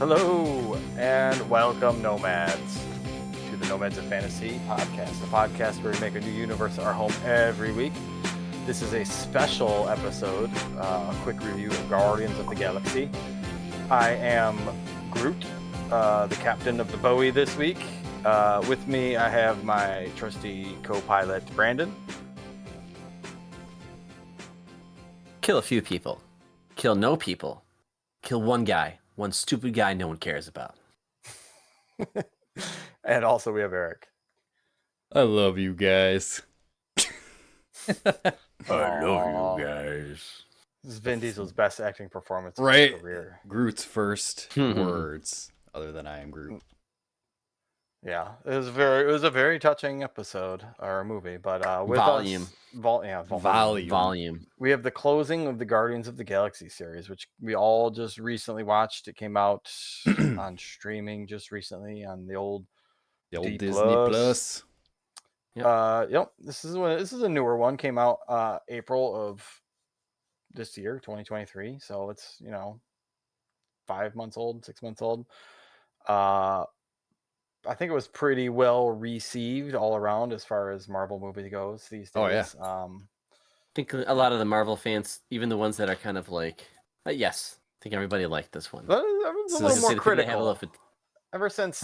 Hello and welcome, Nomads, to the Nomads of Fantasy podcast, the podcast where we make a new universe our home every week. This is a special episode, a quick review of Guardians of the Galaxy. I am Groot, the captain of the Bowie this week. With me, I have my trusty co-pilot, Brandon. Kill a few people. Kill no people. Kill one guy. One stupid guy no one cares about. And also we have Eric. I love you guys. I love you guys. This is Vin Diesel's best acting performance of his career. Groot's first words, other than "I am Groot." Yeah, it was a very touching episode or movie, but with Volume. Volume. We have the closing of the Guardians of the Galaxy series, which we all just recently watched. It came out on streaming just recently on the old Disney Plus. Yep. This is a newer one. Came out April of this year, 2023. So it's 5 months old, 6 months old. I think it was pretty well received all around as far as Marvel movie goes these days. Oh yeah. I think a lot of the Marvel fans, even the ones that are kind of like, yes, I think everybody liked this one. Everyone's a little more critical. Ever since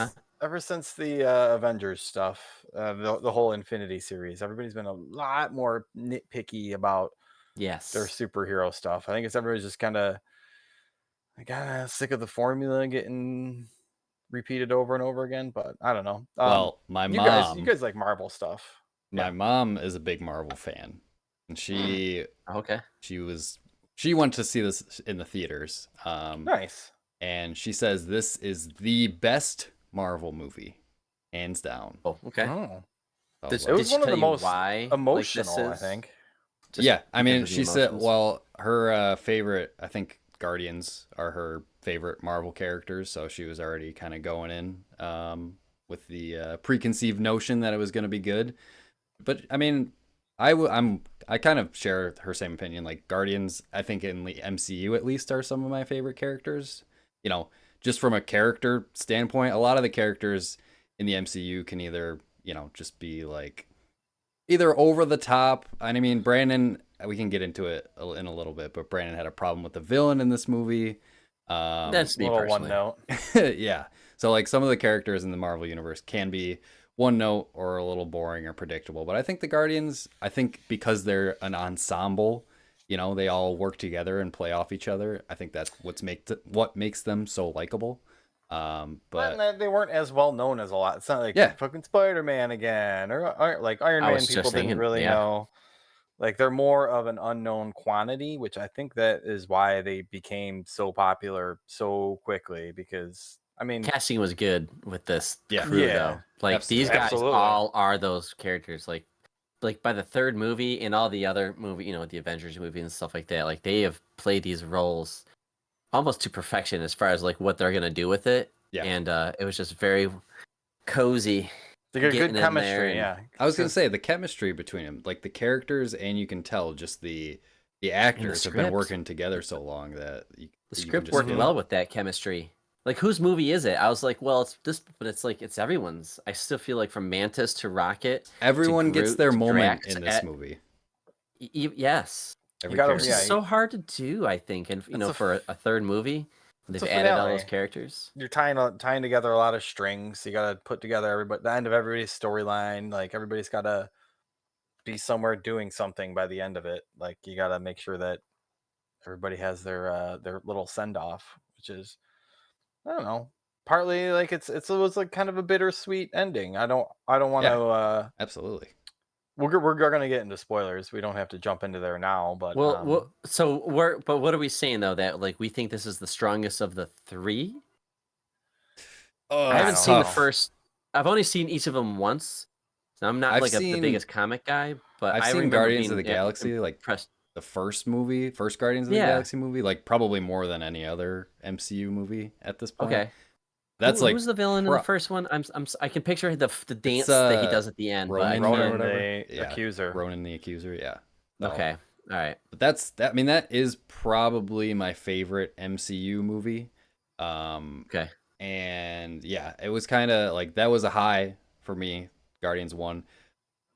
the Avengers stuff, the whole Infinity series, everybody's been a lot more nitpicky about their superhero stuff. I think everybody's just kind of sick of the formula getting repeated over and over again, but I don't know. Well, you guys like Marvel stuff. My mom is a big Marvel fan, and she went to see this in the theaters. Nice. And she says this is the best Marvel movie, hands down. Oh, okay. Oh. It was one of the most emotional, I think. Yeah, I mean, she said, her favorite, I think Guardians are her favorite Marvel characters, so she was already kind of going in with the preconceived notion that it was going to be good. But I mean, I kind of share her same opinion. Like, Guardians, I think in the MCU at least, are some of my favorite characters. Just from a character standpoint, a lot of the characters in the MCU can either just be like either over the top. I mean, Brandon, we can get into it in a little bit, but Brandon had a problem with the villain in this movie. That's me personally. One note. Yeah. So like some of the characters in the Marvel universe can be one note or a little boring or predictable. But I think the Guardians, because they're an ensemble, they all work together and play off each other. I think that's what makes them so likable. But they weren't as well known as a lot. It's not like fucking Spider-Man again, or like Iron Man. People didn't really know. Like, they're more of an unknown quantity, which I think that is why they became so popular so quickly. Because I mean, casting was good with this crew, though. Like, these guys all are those characters. Like by the third movie and all the other movie, the Avengers movie and stuff like that. Like, they have played these roles almost to perfection as far as like what they're gonna do with it. Yeah. And it was just very cozy. They got good chemistry, yeah. I was gonna say the chemistry between them, like the characters, and you can tell just the actors have been working together so long that the script worked well with that chemistry. Like, whose movie is it? I was like, well, it's this, but it's like it's everyone's. I still feel like from Mantis to Rocket, everyone gets their moment in this movie. Yes, which is so hard to do, I think, and for a third movie. They've added all those characters. You're tying together a lot of strings. You got to put together the end of everybody's storyline. Like, everybody's got to be somewhere doing something by the end of it. Like, you got to make sure that everybody has their little send off, which is, I don't know, partly like it was like kind of a bittersweet ending. I don't want to. Absolutely. We're gonna get into spoilers. We don't have to jump into there now, but but what are we saying though? That like we think this is the strongest of the three? I haven't seen the first. I've only seen each of them once, so I'm not the biggest comic guy. But I've seen Guardians of the Galaxy, like the first Guardians of the Galaxy movie, like probably more than any other MCU movie at this point. Okay. Who's the villain in the first one? I can picture the dance that he does at the end. Ronan the Accuser. Ronan the Accuser. Yeah. Okay. All right. But that is probably my favorite MCU movie. Okay. And yeah, it was kind of like that was a high for me. Guardians 1.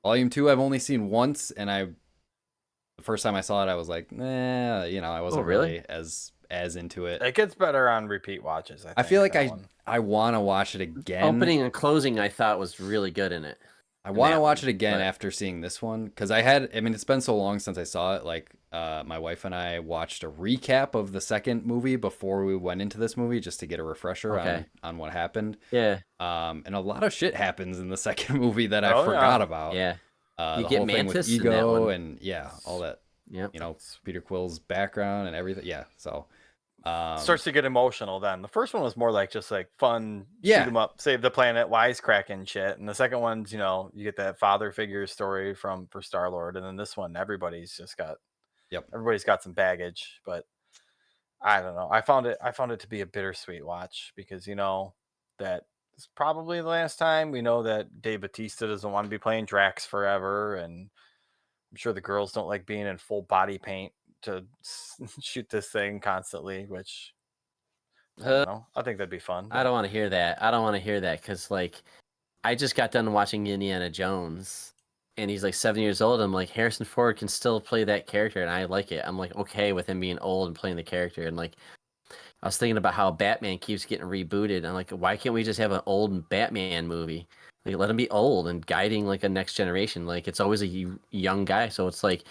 Volume 2 I've only seen once, and the first time I saw it I was like, nah, I wasn't really as into it. It gets better on repeat watches, I think. I feel like I want to watch it again. Opening and closing I thought was really good in it. I want to watch it again after seeing this one, because it's been so long since I saw it. Like, my wife and I watched a recap of the second movie before we went into this movie just to get a refresher on what happened. Yeah. And a lot of shit happens in the second movie that I forgot about. Yeah. The whole thing with Ego and all that. Yeah. Peter Quill's background and everything. Yeah. So. Starts to get emotional then. The first one was more like just like fun, shoot 'em up, save the planet, wisecracking shit. And the second one's, you get that father figure story for Star-Lord. And then this one, everybody's got some baggage. But I don't know. I found it to be a bittersweet watch because that it's probably the last time. We know that Dave Bautista doesn't want to be playing Drax forever, and I'm sure the girls don't like being in full body paint to shoot this thing constantly, which I don't know. I think that'd be fun. I don't want to hear that because like I just got done watching Indiana Jones and he's like 7 years old. I'm like, Harrison Ford can still play that character and I like it. I'm like okay with him being old and playing the character. And like I was thinking about how Batman keeps getting rebooted. I'm like, why can't we just have an old Batman movie? Like let him be old and guiding like a next generation. Like it's always a young guy, so it's like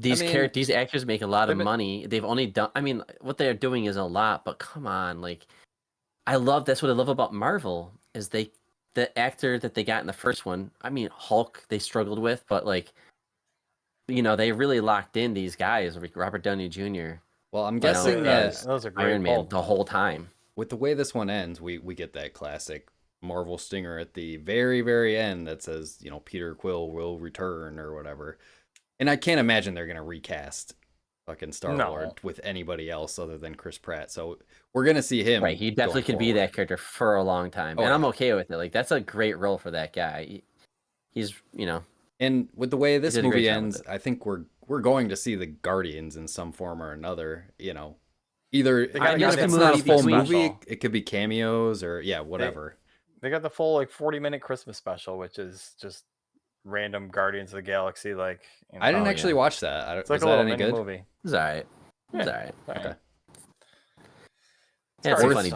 these actors make a lot of money. They've only done. I mean, what they're doing is a lot, but come on, like that's what I love about Marvel is the actor that they got in the first one. I mean, Hulk they struggled with, but like, they really locked in these guys, like Robert Downey Jr. Well, I'm guessing those are great. Iron Man the whole time. With the way this one ends, we get that classic Marvel stinger at the very, very end that says, Peter Quill will return or whatever. And I can't imagine they're going to recast fucking Star-Lord with anybody else other than Chris Pratt. So we're going to see him. Right. He definitely could be that character for a long time. And I'm okay with it. Like, that's a great role for that guy. He's, And with the way this movie ends, I think we're going to see the Guardians in some form or another, Either even if it's not a full movie, it could be cameos or whatever. They got the full 40-minute Christmas special, which is just random Guardians of the Galaxy. Like I didn't actually watch that. It's like a little mini movie. It's all right. It's all right. Okay. It's funny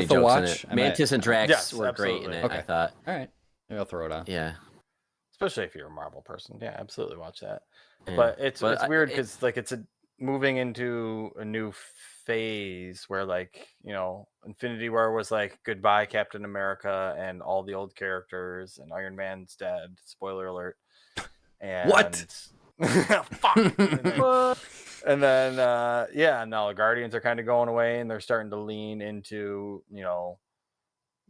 jokes watch. In it. Mantis and Drax were great in it. Okay. I thought. All right. Maybe I'll throw it on. Yeah. Especially if you're a Marvel person. Yeah, absolutely watch that. Yeah. But it's weird because it's moving into a new phase where Infinity War was like goodbye Captain America and all the old characters and Iron Man's dead. Spoiler alert. And what? Fuck. And then now the Guardians are kind of going away and they're starting to lean into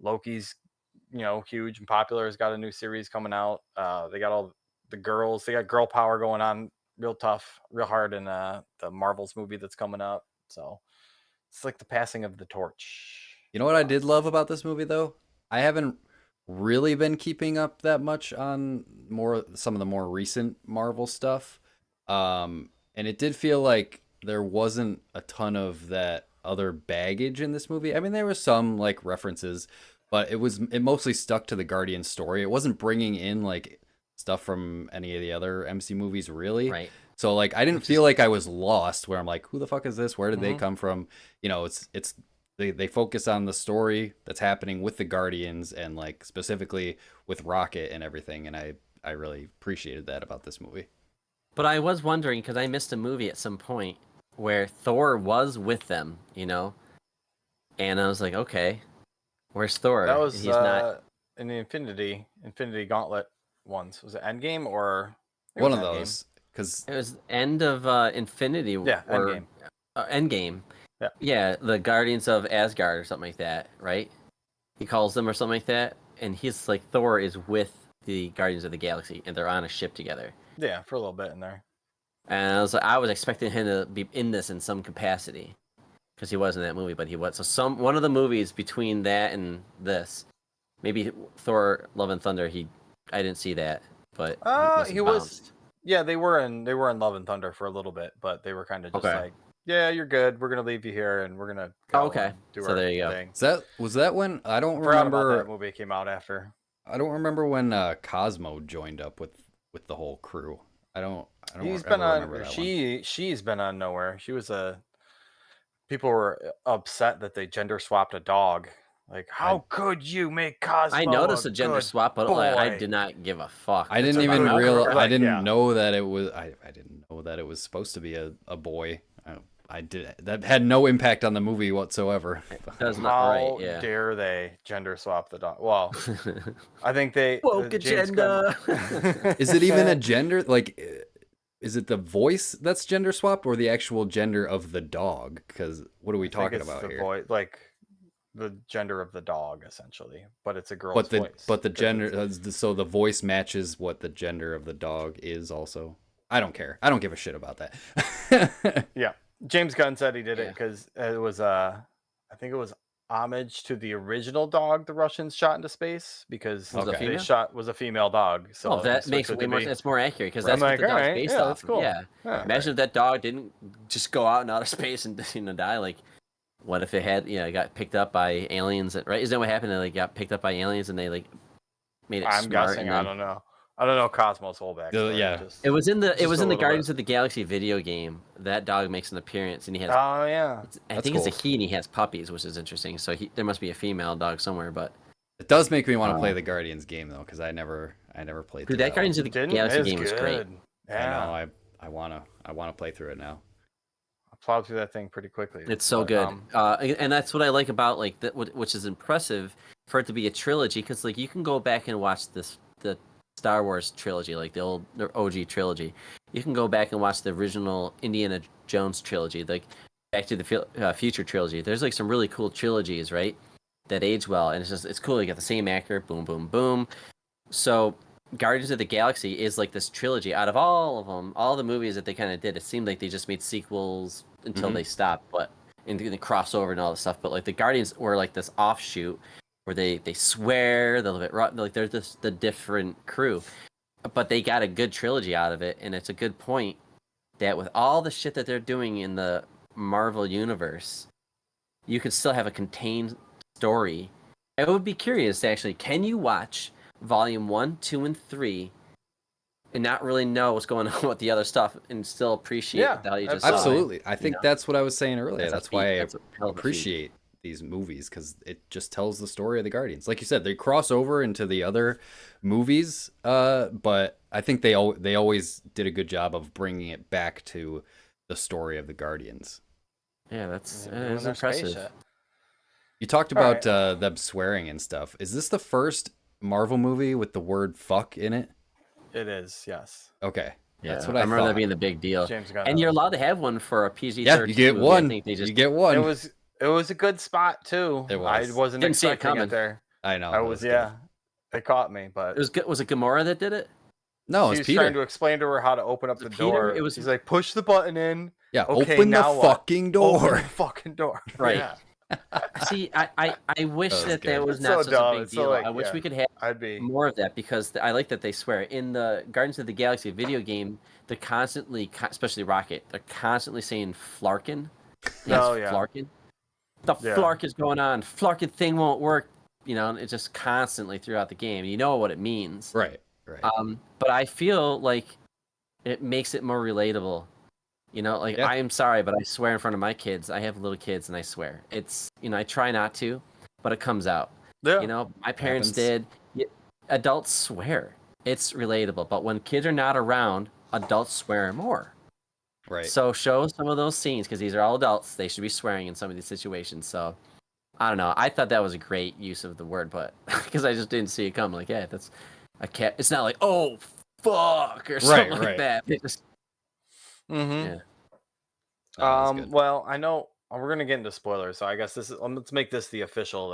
Loki's huge and popular, has got a new series coming out. They got all the girls, they got girl power going on real tough, real hard in the Marvels movie that's coming up. So it's like the passing of the torch. You know what I did love about this movie though? I haven't really been keeping up that much on some of the more recent Marvel stuff. And it did feel like there wasn't a ton of that other baggage in this movie. I mean, there was some like references, but it mostly stuck to the Guardian story. It wasn't bringing in like stuff from any of the other MC movies really. Right. So like I didn't feel like I was lost where I'm like, who the fuck is this? Where did they come from? They focus on the story that's happening with the Guardians and like specifically with Rocket and everything, and I really appreciated that about this movie. But I was wondering because I missed a movie at some point where Thor was with them, and I was like, okay, where's Thor? That was not in the Infinity Gauntlet ones. Was it Endgame or one of those? Because it was end of Infinity. Yeah, or Endgame. Yeah, the Guardians of Asgard or something like that, right? He calls them or something like that, and he's like Thor is with the Guardians of the Galaxy, and they're on a ship together. Yeah, for a little bit in there. And I was expecting him to be in this in some capacity, because he was in that movie, but he was. So one of the movies between that and this, maybe Thor: Love and Thunder. I didn't see that, but he was. Yeah, they were in Love and Thunder for a little bit, but they were kind of just like yeah, you're good. We're gonna leave you here, and we're gonna go okay. do So our there you go. thing. Was that when I don't Forgot remember about that movie came out after. I don't remember when Cosmo joined up with the whole crew. I don't He's ever been on. remember that one. She's been on Nowhere. She was a. People were upset that they gender swapped a dog. Like, how could you make Cosmo I noticed a a gender good swap, but boy? I did not give a fuck. I It's didn't a even good realize. girl. I Like, didn't yeah. know that it was. I didn't know that it was supposed to be a boy. I did. That had no impact on the movie whatsoever. That's not How right. Yeah. dare they gender swap the dog? Well, I think they Woke James agenda. Gunn. Is it even a gender? Like, is it the voice that's gender swapped or the actual gender of the dog? Because what are we talking about the here? boy, like the gender of the dog, essentially, but it's a girl's voice. But the gender, so the voice matches what the gender of the dog is. Also, I don't care. I don't give a shit about that. Yeah, James Gunn said he did it because it was I think it was homage to the original dog the Russians shot into space because they shot was a female dog. So that makes way more. That's more accurate because that's what the dog's based off. That's cool. Yeah. Imagine if that dog didn't just go out in outer space and die. Like, what if it had got picked up by aliens? Right? Isn't that what happened? They like got picked up by aliens and they like made it. I'm guessing. I don't know. I don't know Cosmo's whole backstory. Yeah, it was in the Guardians of the Galaxy video game. That dog makes an appearance, and he has. Oh yeah, I think it's a he, and he has puppies, which is interesting. So there must be a female dog somewhere, but it does make me want to play the Guardians game though, because I never played. Dude, that Guardians of the Galaxy game was great. Yeah, I wanna play through it now. I plowed through that thing pretty quickly. It's so good, and that's what I like about like that, which is impressive for it to be a trilogy, because like you can go back and watch the Star Wars trilogy, like the OG trilogy. You can go back and watch the original Indiana Jones trilogy, like Back to the Future trilogy. There's like some really cool trilogies, right? That age well, and it's cool. You got the same actor, boom, boom, boom. So Guardians of the Galaxy is like this trilogy. Out of all of them, all the movies that they kind of did, it seemed like they just made sequels until they stopped, but in the crossover and all this stuff. But like the Guardians were like this offshoot where they swear, they're a little bit like they're just the different crew, but they got a good trilogy out of it, and it's a good point that with all the shit that they're doing in the Marvel universe, you could still have a contained story. I would be curious actually, can you watch Volume 1, 2, and 3 and not really know what's going on with the other stuff and still appreciate the hell you just absolutely. saw? I think that's what I was saying earlier. That's why I appreciate these movies, because it just tells the story of the Guardians. Like you said, they cross over into the other movies, but I think they always did a good job of bringing it back to the story of the Guardians. Yeah, that's impressive. You talked about them swearing and stuff. Is this the first Marvel movie with the word fuck in it? It is, yes. Okay. Yeah, that's what I remember thought. That being the big deal. James Gunn and you're allowed to have one for a PG-13 Yeah, you get movie. one. I think they just, you get one. It was a good spot too. It was. I wasn't Didn't see it expecting coming. it there. I know. I was It caught me, but it was good. Was it Gamora that did it? No, he was Peter. trying to explain to her how to open up the door. It was. He's like, push the button in. Yeah, okay, open now the fucking door. Open the fucking door. Right. Yeah. See, I wish that was It's not so such dumb. a big It's deal. so, like, I wish we could have more of that, because I like that they swear. In the Guardians of the Galaxy video game, they're constantly, especially Rocket, they're constantly saying Flarkin. Flarkin. The Flark is going on. Flarkin thing won't work. And it's just constantly throughout the game. You know what it means. Right. But I feel like it makes it more relatable. I am sorry, but I swear in front of my kids. I have little kids, and I swear. It's, I try not to, but it comes out. Yeah. My parents did. Adults swear. It's relatable. But when kids are not around, adults swear more. Right. So show some of those scenes, because these are all adults. They should be swearing in some of these situations. So, I don't know. I thought that was a great use of the word, but because I just didn't see it come. Like, yeah, that's a cat. It's not like, oh, fuck, or something like that. It just... Yeah. Well, I know we're gonna get into spoilers, so I guess let's make this the official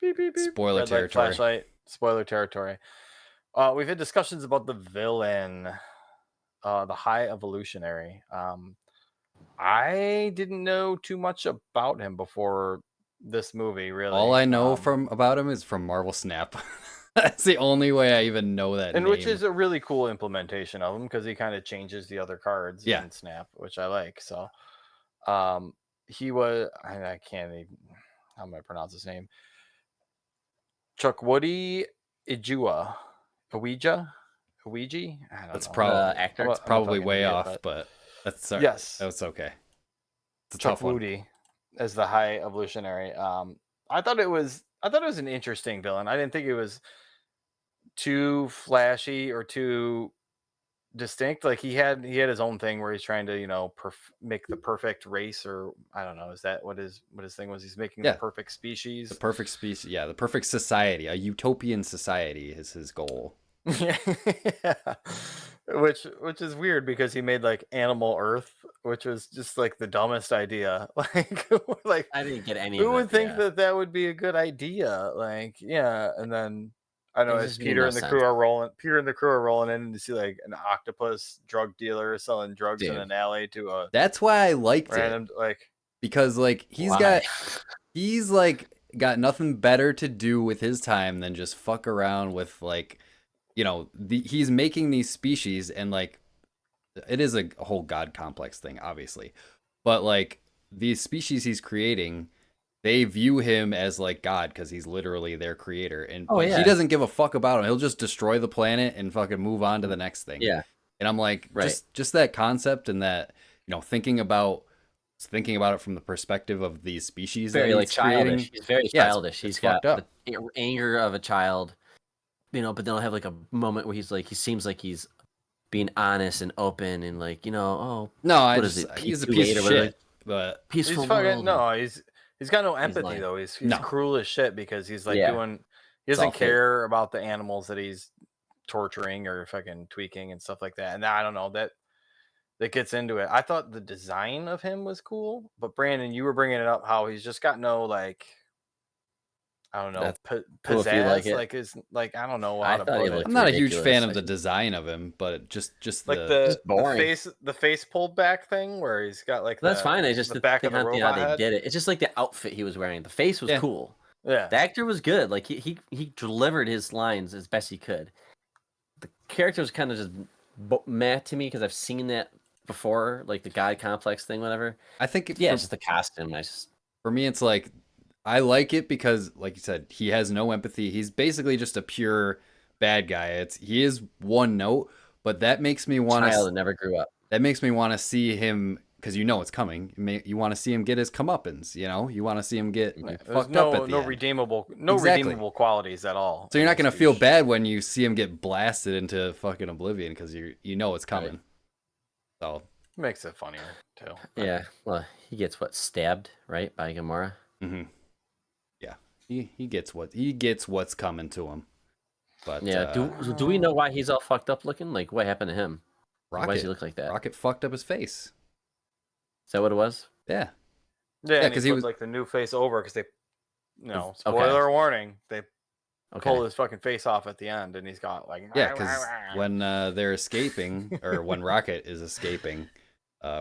beep, beep, beep, spoiler territory. Flashlight, spoiler territory. We've had discussions about the villain, the High Evolutionary. I didn't know too much about him before this movie, really. All I know about him is from Marvel Snap. That's the only way I even know that name. Which is a really cool implementation of him, because he kind of changes the other cards in Snap, which I like. So, He was, I can't even, how am I pronounce his name? Chukwudi Ijua, Ouija. I don't That's know. actor. It's probably way off, but that's yes. That's okay. It's a tough one. Chukwudi as the High Evolutionary. I thought it was an interesting villain. I didn't think it was too flashy or too distinct. Like he had his own thing where he's trying to make the perfect race, or I don't know, is that what his thing was? He's making the perfect species. The perfect species, the perfect society. A utopian society is his goal. Yeah. Which is weird because he made like Animal Earth, which was just like the dumbest idea. Like I didn't get any. Who would think that would be a good idea? And then I know as Peter and the crew are rolling in to see like an octopus drug dealer selling drugs in an alley to a. That's why I liked it. Because like he's got nothing better to do with his time than just fuck around with like, he's making these species, and like it is a whole god complex thing, obviously, but like these species he's creating, they view him as like God because he's literally their creator, and he doesn't give a fuck about him. He'll just destroy the planet and fucking move on to the next thing. Yeah, and I'm like, just that concept, and that thinking about it from the perspective of these species, very like childish. He's very childish. He's got the anger of a child, but then I'll have like a moment where he seems like he's being honest and open and like no, he's a piece of shit. But peaceful world. No, he's got no empathy though. He's cruel as shit because he's like doing. He doesn't care about the animals that he's torturing or fucking tweaking and stuff like that. And I don't know that gets into it. I thought the design of him was cool, but Brandon, you were bringing it up how he's just got no like. I don't know. Pizzazz, I don't know how to put it. I'm not a huge fan of the design of him, but just like the face pulled back thing where he's got like that's fine. It's just the back of the robot head. They did it. It's just like the outfit he was wearing. The face was cool. Yeah, the actor was good. Like he delivered his lines as best he could. The character was kind of just meh to me because I've seen that before, like the God complex thing, whatever. I think it's just the costume. For me, it's like. I like it because, like you said, he has no empathy. He's basically just a pure bad guy. He is one note, but that makes me want to. Child that never grew up. That makes me want to see him because it's coming. You want to see him get his comeuppance. You want to see him get fucked up at the end. Redeemable qualities at all. So you're not gonna feel bad when you see him get blasted into fucking oblivion because you know it's coming. Right. So makes it funnier too. Yeah. Well, he gets stabbed right by Gamora. Mm-hmm. He gets what's coming to him. But do we know why he's all fucked up looking? Like what happened to him? Rocket, why does he look like that? Rocket fucked up his face. Is that what it was? Yeah. Yeah, because he was like the new face over because they, spoiler warning, they pull his fucking face off at the end, and he's got like because when they're escaping or when Rocket is escaping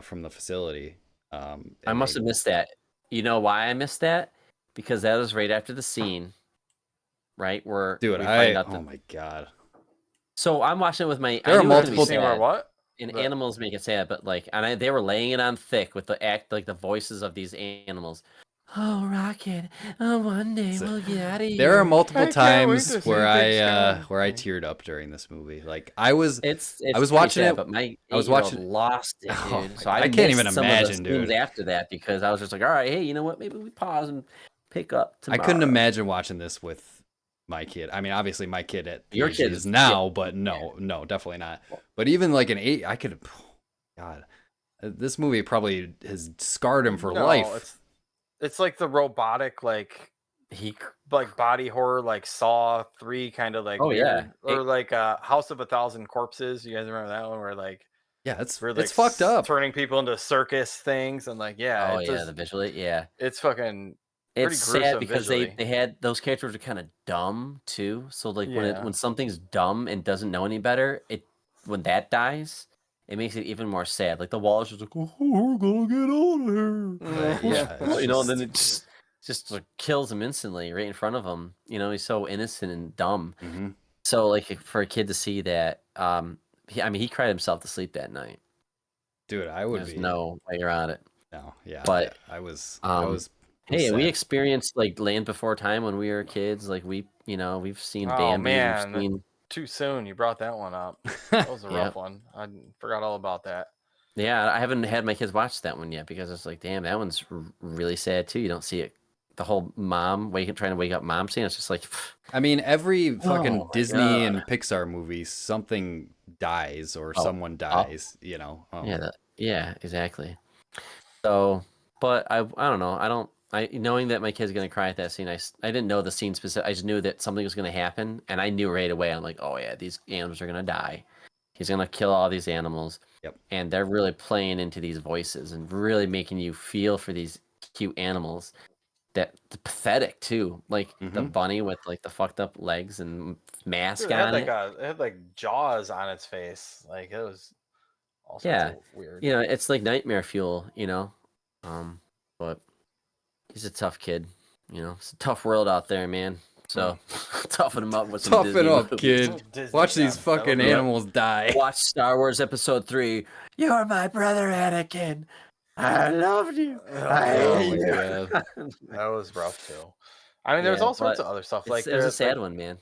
from the facility, I must have missed that. You know why I missed that? Because that was right after the scene, right? Where oh my god! So I'm watching it with my. There are multiple scenes where what? And animals make it sad, but like, they were laying it on thick with the voices of these animals. Oh, Rocket! Oh, one day we'll get out of here. There are multiple times where I teared up during this movie. Like I was watching it, but I was lost it, dude. So I can't even imagine, dude. After that, because I was just like, all right, hey, you know what? Maybe we pause and pick up tomorrow. I couldn't imagine watching this with my kid. I mean, obviously my kid at your kid is now, but no, definitely not. But even like an 8, I could. God, this movie probably has scarred him for life. It's like the robotic body horror like Saw 3 kind of like or like House of a Thousand Corpses. You guys remember that one where like it's fucked up, turning people into circus things and like the visually it's fucking. It's sad because they had those characters are kind of dumb too. So like when something's dumb and doesn't know any better, when that dies, it makes it even more sad. Like the wall is just like, oh, we're gonna get out of here. And then it just like kills him instantly right in front of him. He's so innocent and dumb. Mm-hmm. So like for a kid to see that, he cried himself to sleep that night. Dude, I would There's no way around it. No, yeah, but I was hey, we sad. experienced like Land Before Time when we were kids. Like we've seen Oh Bambi. man, We've seen. too soon. You brought that one up. That was a rough one. I forgot all about that. Yeah, I haven't had my kids watch that one yet because it's like, damn, that one's really sad too. You don't see it. The whole mom trying to wake up mom scene. It's just like, I mean, every fucking Disney God. and Pixar movie, something dies or someone dies. You know. Yeah, exactly. So, but I don't know. Knowing that my kid's gonna cry at that scene, I didn't know the scene specific. I just knew that something was gonna happen, and I knew right away. I'm like, oh yeah, these animals are gonna die. He's gonna kill all these animals. Yep. And they're really playing into these voices and really making you feel for these cute animals. That pathetic too, like the bunny with like the fucked up legs and mask on it. It had like jaws on its face. Like it was all sorts of weird. It's like nightmare fuel. But he's a tough kid. It's a tough world out there, man. So toughen him up with some Toughen Disney up, movies. kid. Watch these fucking animals die. Watch Star Wars Episode 3. You're my brother, Anakin. I loved you. Oh my god, that was rough too. I mean, there was all sorts of other stuff. Like it was a sad one, man.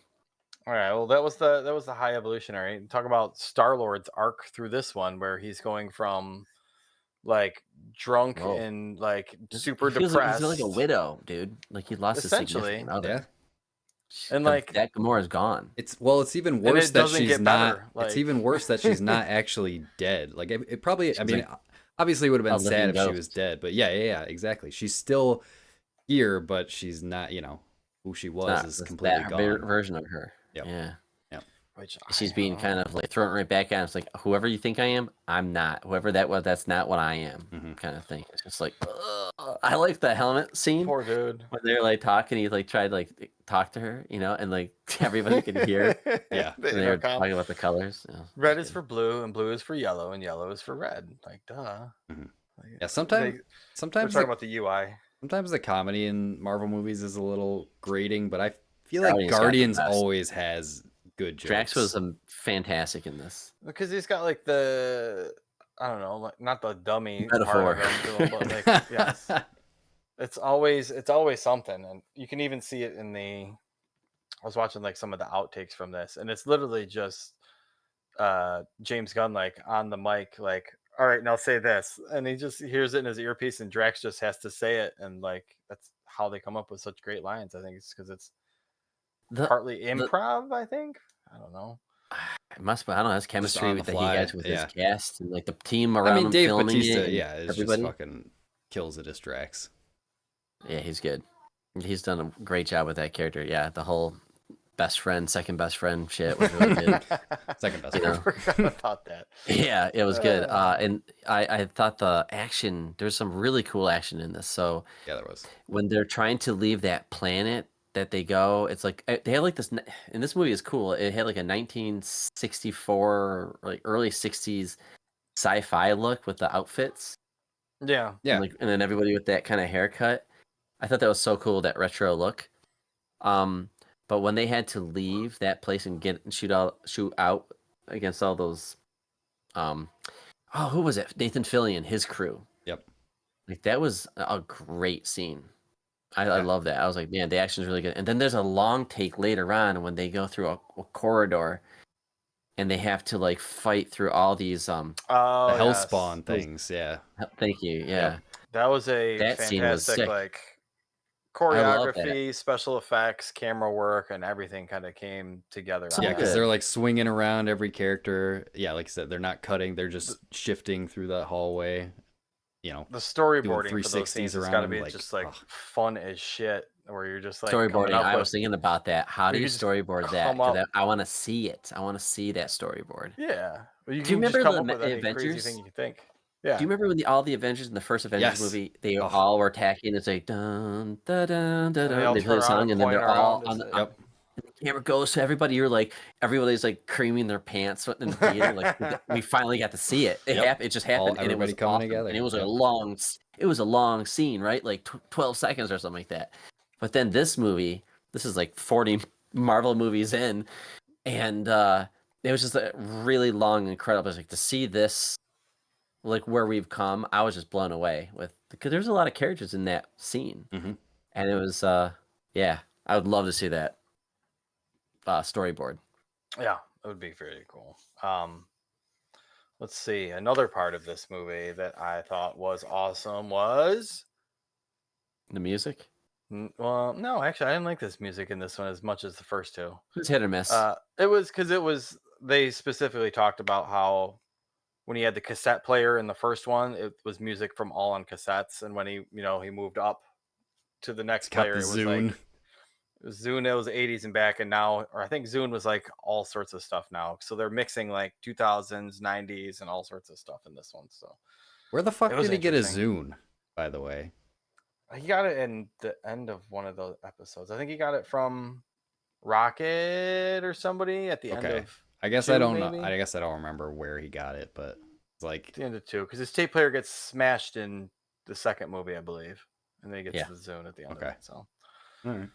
All right, well, that was the High Evolutionary. Talk about Star-Lord's arc through this one, where he's going from like drunk and like super depressed. He's like a widow, dude. Like he lost his significant other. Yeah. And like that Gamora's gone. It's even worse that she's not. It's even worse that she's not actually dead. Like it probably. I mean, obviously it would have been sad if she was dead. But yeah, exactly. She's still here, but she's not. Who she was is completely gone. Version of her. Yep. Yeah. Which she's being kind of like thrown right back at. It's like whoever you think I am, I'm not. Whoever that was, that's not what I am. Kind of thing. It's just like I like the helmet scene. Poor dude. When they're like talking, he like tried to like talk to her, and like everybody could hear. Yeah. And they were talking about the colors. Red is for blue, and blue is for yellow, and yellow is for red. Like duh. Yeah. Sometimes we're talking about the UI. Sometimes the comedy in Marvel movies is a little grating, but I feel like Guardians always has good jokes. Drax was fantastic in this because he's got like I don't know, like not the dummy metaphor, part of him, but like yes, it's always something, and you can even see it in I was watching like some of the outtakes from this, and it's literally just James Gunn like on the mic, like, all right, now say this, and he just hears it in his earpiece, and Drax just has to say it, and like that's how they come up with such great lines. I think it's because it's partly improv. I think. I don't know. It must be. I don't know. His chemistry that he has with his cast and like the team around him Dave filming Bautista, it. Yeah, it's just fucking kills it as Drax. Yeah, he's good. He's done a great job with that character. Yeah, the whole second best friend shit was really good. Second best friend. I forgot about that. Yeah, it was good. And I thought the action, there's some really cool action in this. So yeah, there was. When they're trying to leave that planet that they go, it's like they have like this, and this movie is cool. It had like a 1964, like early 60s sci-fi look with the outfits. Yeah. And then everybody with that kind of haircut. I thought that was so cool, that retro look. But when they had to leave that place and shoot out against all those, who was it? Nathan Fillion, his crew. Yep. Like that was a great scene. I love that. I was like, man, the action's really good. And then there's a long take later on when they go through a corridor, and they have to like fight through all these the hellspawn things. Yeah. Thank you. Yeah. Yep. That was fantastic like choreography, special effects, camera work, and everything kind of came together. Yeah, because they're like swinging around every character. Yeah, like I said, they're not cutting; they're just shifting through that hallway. The storyboarding for those scenes has got to be just like fun as shit. Where you're just like storyboarding. I was thinking about that. How do you storyboard that? Because I want to see it. I want to see that storyboard. Yeah. Do you remember the Avengers? Crazy thing you think. Yeah. Do you remember when all the Avengers in the first Avengers movie, they all were attacking? It's like dun dun dun dun dun. They play the song, and then they're all on the. And the camera goes to everybody. You're like, everybody's like creaming their pants in the theater. Like we finally got to see it. It just happened, and it was coming awesome. together. And it was a long scene, right? Like 12 seconds or something like that. But then this movie, this is like 40 Marvel movies in, and it was just really long and incredible. It was like to see this like where we've come, I was just blown away with because there's a lot of characters in that scene, and it was yeah, I would love to see that storyboard. Yeah, it would be very cool. Let's see. Another part of this movie that I thought was awesome was the music. Well, no, actually, I didn't like this music in this one as much as the first two. It was hit or miss. It was they specifically talked about how when he had the cassette player in the first one, it was music from all on cassettes, and when he moved up to the next player, it was Zune. Like it was Zune. It was 80s and back, and now, or I think Zune was like all sorts of stuff now. So they're mixing like 2000s, 90s, and all sorts of stuff in this one. So where the fuck did he get a Zune, by the way? He got it in the end of one of the episodes. I think he got it from Rocket or somebody at the end of. I guess I don't know. I guess I don't remember where he got it, but it's like at the end of 2, because his tape player gets smashed in the second movie, I believe, and then he gets the Zune at the end of it. So, all right.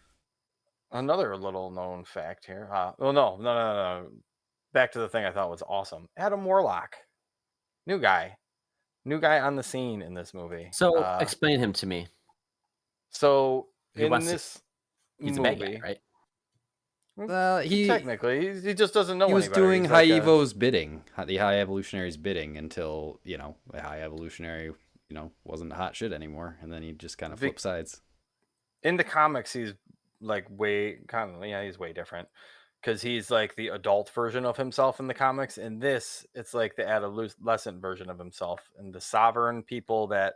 Another little known fact here. No. Back to the thing I thought was awesome. Adam Warlock, new guy on the scene in this movie. So explain him to me. So in this he's movie, a bad guy, right? He technically he just doesn't know. He was doing High Evo's bidding, the High Evolutionary's bidding, until the High Evolutionary wasn't hot shit anymore, and then he just kind of flipped sides. In the comics, he's like he's way different because he's like the adult version of himself in the comics. In this, it's like the adolescent version of himself, and the sovereign people the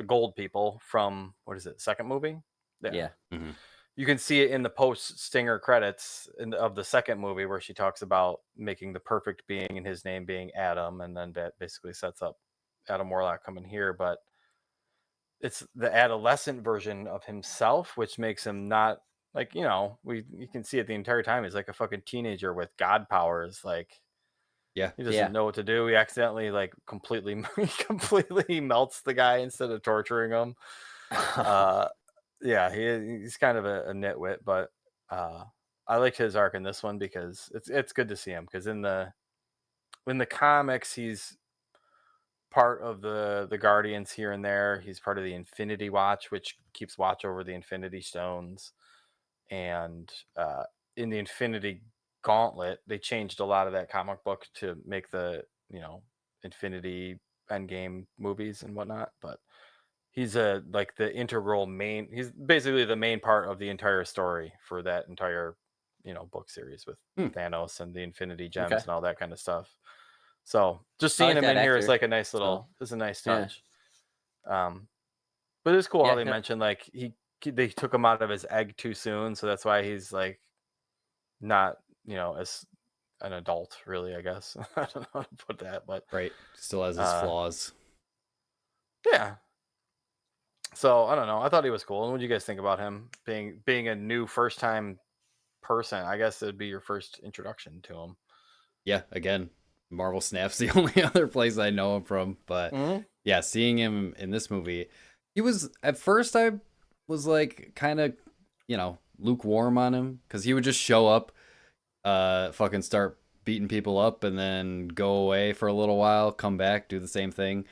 gold people from second movie? Yeah. Mm-hmm. You can see it in the post-stinger credits of the second movie where she talks about making the perfect being and his name being Adam, and then that basically sets up Adam Warlock coming here. But it's the adolescent version of himself, which makes him not like, you can see it the entire time. He's like a fucking teenager with god powers. Like, he doesn't know what to do. He accidentally completely melts the guy instead of torturing him. He's kind of a nitwit, but I liked his arc in this one because it's good to see him, because in the comics he's part of the Guardians here and there. He's part of the Infinity Watch, which keeps watch over the Infinity Stones, and in the Infinity Gauntlet, they changed a lot of that comic book to make the Infinity Endgame movies and whatnot. But he's the integral main. He's basically the main part of the entire story for that entire book series with Thanos and the Infinity Gems and all that kind of stuff. So just seeing him in here is like a nice little. It's a nice touch. Yeah. But it's cool how they mentioned they took him out of his egg too soon, so that's why he's like not as an adult, really, I guess. I don't know how to put that, but right, still has his flaws. Yeah. So I don't know. I thought he was cool. And what do you guys think about him being a new first time person? I guess it'd be your first introduction to him. Yeah, again, Marvel Snap's the only other place I know him from, but yeah, seeing him in this movie, he was at first I was like kind of lukewarm on him, because he would just show up, fucking start beating people up, and then go away for a little while, come back, do the same thing.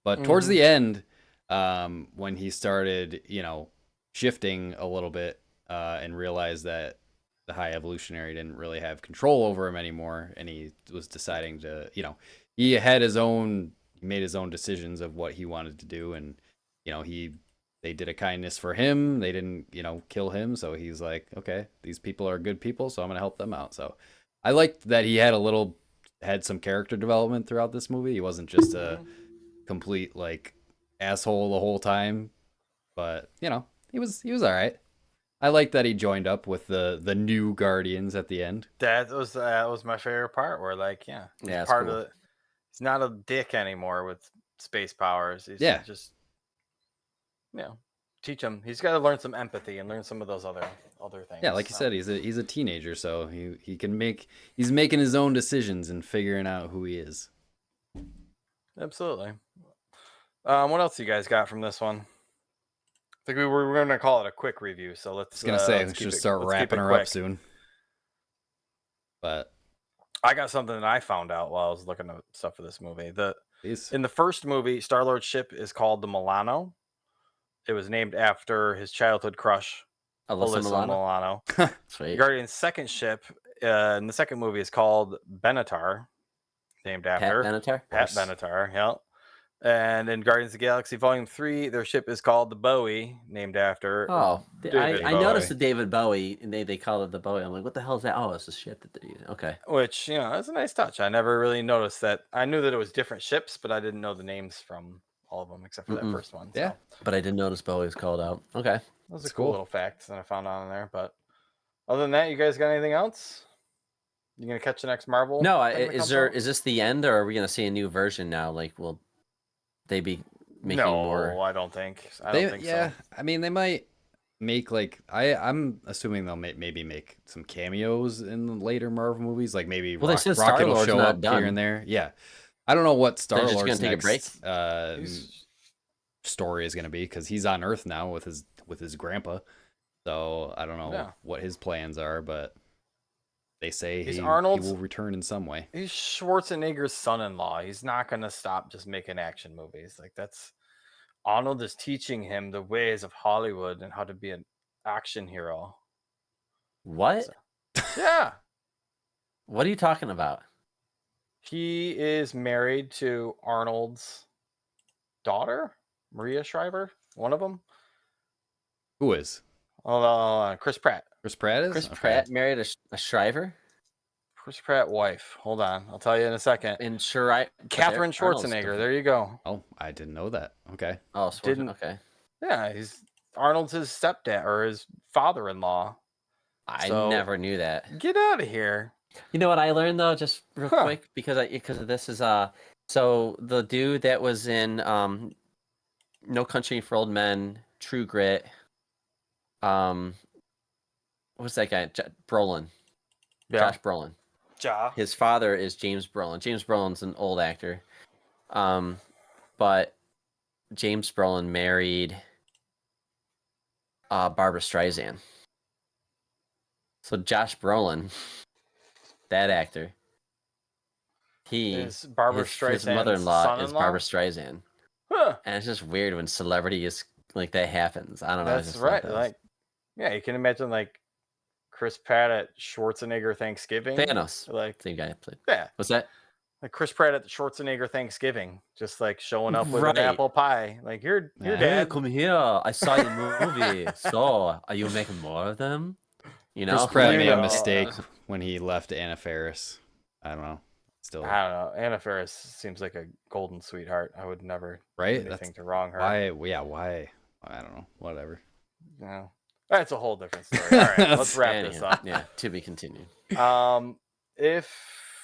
But towards the end, when he started shifting a little bit, and realized that the High Evolutionary didn't really have control over him anymore, and he was deciding to, he had he made his own decisions of what he wanted to do, and they did a kindness for him. They didn't, kill him. So he's like, okay, these people are good people, so I'm gonna help them out. So I liked that he had some character development throughout this movie. He wasn't just a complete asshole the whole time, but he was all right. I like that he joined up with the new Guardians at the end. That was my favorite part, where he's part of it. He's not a dick anymore with space powers. He's just teach him. He's got to learn some empathy and learn some of those other things. Yeah, like you said, he's a teenager, so he's making his own decisions and figuring out who he is. Absolutely. What else you guys got from this one? I think we were going to call it a quick review, so let's. I was gonna say we should start wrapping her up soon. But I got something that I found out while I was looking at stuff for this movie. Please. In the first movie, Star-Lord's ship is called the Milano. It was named after his childhood crush, Alyssa Milano. Sweet. Guardian's second ship in the second movie is called Benatar, named after Pat Benatar. Yeah. And in Guardians of the Galaxy Volume 3, their ship is called the Bowie, named after I noticed the David Bowie, and they call it the Bowie. I'm like, what the hell is that? Oh, it's a ship that they're using. Okay. Which, is a nice touch. I never really noticed that. I knew that it was different ships, but I didn't know the names from all of them except for that first one. Yeah. So. But I did notice Bowie was called out. Okay. Those are cool little facts that I found on there. But other than that, you guys got anything else? You gonna catch the next Marvel? No, is this the end, or are we gonna see a new version now? Like, will they be making more? No, I don't think. I don't think so. I mean, they might make I'm assuming they'll maybe make some cameos in later Marvel movies, like maybe Rocket will show up here and there. Yeah, I don't know what Star-Lord's next story is gonna be because he's on Earth now with his grandpa. So I don't know what his plans are, but they say he will return in some way. He's Schwarzenegger's son-in-law. He's not going to stop just making action movies. Like Arnold is teaching him the ways of Hollywood and how to be an action hero. What? So, yeah. What are you talking about? He is married to Arnold's daughter, Maria Shriver, one of them. Who is? Chris Pratt. Chris Pratt is? Chris Pratt married a Shriver? Chris Pratt wife. Hold on. I'll tell you in a second. And Catherine Schwarzenegger. There you go. Oh, I didn't know that. Okay. Oh, okay. Yeah, Arnold's his stepdad or his father-in-law. I never knew that. Get out of here. You know what I learned though, just real quick, because this is so the dude that was in No Country for Old Men, True Grit, what's that guy? Brolin. Yeah. Josh Brolin. His father is James Brolin. James Brolin's an old actor. But James Brolin married Barbra Streisand. So Josh Brolin, that actor, his mother-in-law is Barbra Streisand. Huh. And it's just weird when celebrity is like that happens. I don't know. That's right. You can imagine Chris Pratt at Schwarzenegger Thanksgiving. Thanos. Same guy played. Yeah. What's that? Like Chris Pratt at the Schwarzenegger Thanksgiving, just showing up with an apple pie. Like, your dad. Hey, come here. I saw your movie. So, are you making more of them? Chris Pratt made a mistake when he left Anna Faris. I don't know. I don't know. Anna Faris seems like a golden sweetheart. I would never do anything to wrong her. Why? Yeah, why? I don't know. Whatever. No. That's a whole different story. All right, let's wrap this up. Yeah, to be continued. If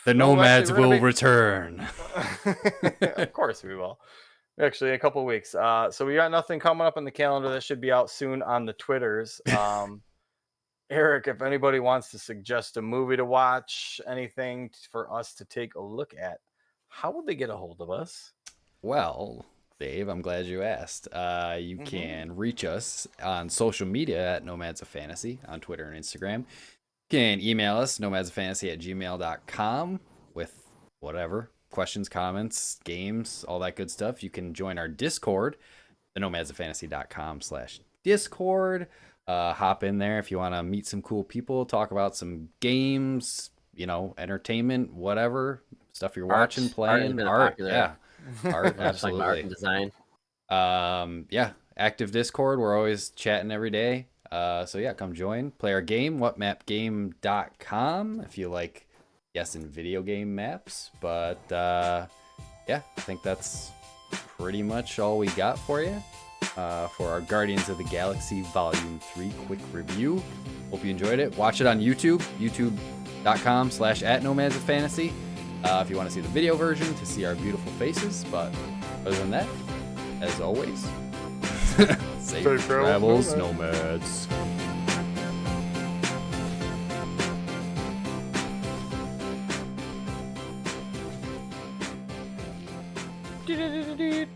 the Nomads will return. Of course we will. Actually, a couple weeks. So we got nothing coming up on the calendar that should be out soon on the Twitters. Eric, if anybody wants to suggest a movie to watch, anything for us to take a look at, how would they get a hold of us? Well, Dave, I'm glad you asked. You can reach us on social media at Nomads of Fantasy on Twitter and Instagram. You can email us, nomadsoffantasy@gmail.com with whatever, questions, comments, games, all that good stuff. You can join our Discord, the nomadsoffantasy.com/Discord. Hop in there if you want to meet some cool people, talk about some games, entertainment, whatever, stuff you're watching, playing, art. Yeah. Art, absolutely. Like art and design. Active Discord. We're always chatting every day. So yeah, come join. Play our game, whatmapgame.com, if you like guessing video game maps. But I think that's pretty much all we got for you for our Guardians of the Galaxy Volume 3 quick review. Hope you enjoyed it. Watch it on YouTube, youtube.com/@nomadsoffantasy. If you want to see the video version to see our beautiful faces. But other than that, as always, safe travels, Nomads. Do-do-do-do-do.